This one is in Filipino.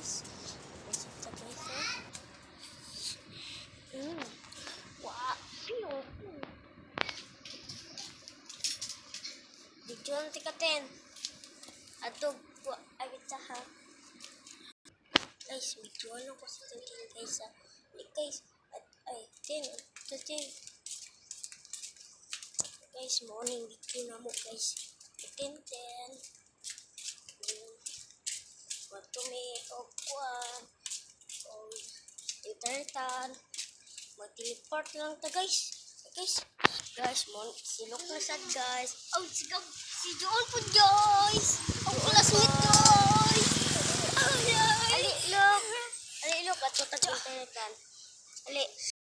guys. Masita guys Wow. Video ang tikatin. Atog agita ha. Guys, video ano ko sa tingin guys ha. Guys, guys, morning video na mo guys. 10. Wato may kuan. Internetan. Mag-teleport lang ta guys. Guys, silok na sad guys. Oh, si John po guys. Ang classmate guys. Ali, look. Ato ta internetan. Ali.